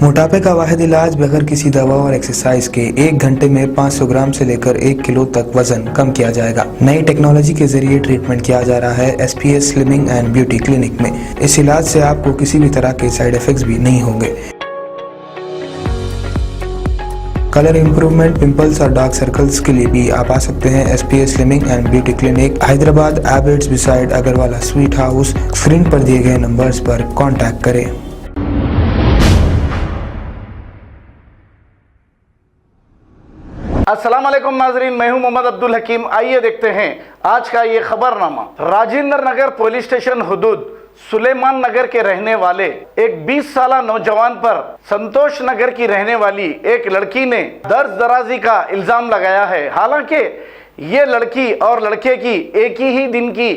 मोटापे का वाहिद इलाज बगैर किसी दवा और एक्सरसाइज के 1 घंटे में 500 ग्राम से लेकर 1 किलो तक वजन कम किया जाएगा। नई टेक्नोलॉजी के जरिए ट्रीटमेंट किया जा रहा है SPS slimming and beauty clinic में। इस इलाज से आपको किसी भी तरह के साइड इफेक्ट्स भी नहीं होंगे। कलर इंप्रूवमेंट, पिंपल्स और डार्क सर्कल्स के लिए भी आप आ सकते हैं SPS slimming and beauty clinic, Hyderabad, एबर्ट्स beside Agarwala sweet house. Screen पर दिए गए नंबर्स पर कॉन्टैक्ट करें। अस्सलाम वालेकुम नाजरीन, मैं हूं मोहम्मद अब्दुल हकीम। आइए देखते हैं आज का ये खबरनामा। राजेंद्र नगर पुलिस स्टेशन हुदूद सुलेमान नगर के रहने वाले एक 20 साल नौजवान पर संतोष नगर की रहने वाली एक लड़की ने दर्ज दराजी का इल्जाम लगाया है। हालांकि ये लड़की और लड़के की एक ही दिन की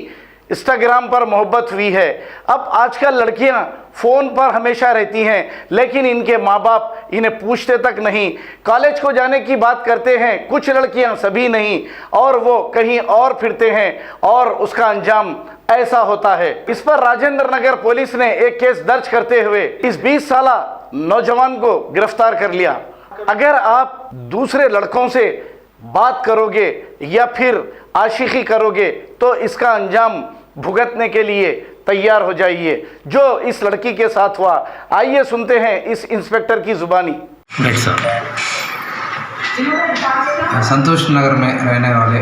इंस्टाग्राम पर मोहब्बत हुई है। अब आजकल लड़कियां फ़ोन पर हमेशा रहती हैं, लेकिन इनके माँ बाप इन्हें पूछते तक नहीं। कॉलेज को जाने की बात करते हैं कुछ लड़कियां, सभी नहीं, और वो कहीं और फिरते हैं और उसका अंजाम ऐसा होता है। इस पर राजेंद्र नगर पुलिस ने एक केस दर्ज करते हुए इस 20 साल नौजवान को गिरफ्तार कर लिया। अगर आप दूसरे लड़कों से बात करोगे या फिर आशिकी करोगे तो इसका अंजाम भुगतने के लिए तैयार हो जाइए, जो इस लड़की के साथ हुआ। आइए सुनते हैं इस इंस्पेक्टर की जुबानी। संतोष नगर में रहने वाले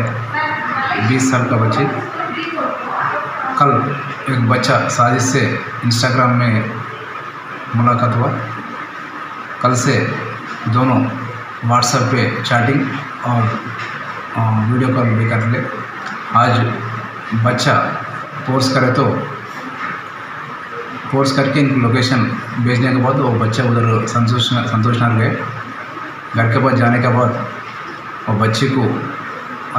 20 साल का बच्चे, कल एक बच्चा साजिश से इंस्टाग्राम में मुलाकात हुआ। कल से दोनों व्हाट्सएप पे चैटिंग और वीडियो कॉल भी कर ले। आज बच्चा फोर्स करे तो फोर्स करके इनकी लोकेशन भेजने के बाद वो बच्चा उधर संतोष नगर गए। घर के पास जाने के बाद वो बच्चे को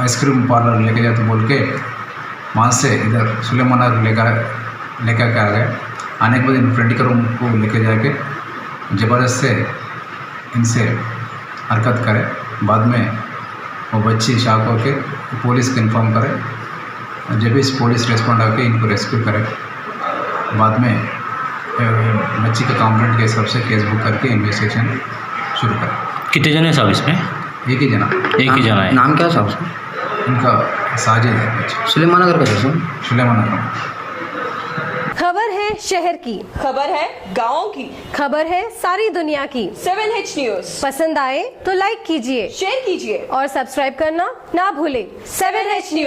आइसक्रीम पार्लर लेके जाते बोल के वहाँ से इधर सुलेमान नगर लेकर आ गए। आने के बाद इन फ्रेंड के रूम को लेके जाके ज़बरदस्त से इनसे हरकत करे। बाद में वो बच्ची शॉक होकर पुलिस को इन्फॉर्म करे। जब इस पुलिस रेस्पॉन्ड आके इनको रेस्क्यू करे, बाद में बच्ची का कंप्लेंट के हिसाब से केस बुक करके इन्वेस्टिगेशन शुरू करें। कितने जने साहब इसमें? एक ही जना है। नाम क्या साहब? उनका साजिद है बच्चा। सुलेमान नगर का है। सुलेमान नगर। खबर है शहर की, खबर है गाँव की, खबर है सारी दुनिया की। 7H न्यूज़ पसंद आए तो लाइक कीजिए, शेयर कीजिए और सब्सक्राइब करना ना भूलें। 7H news.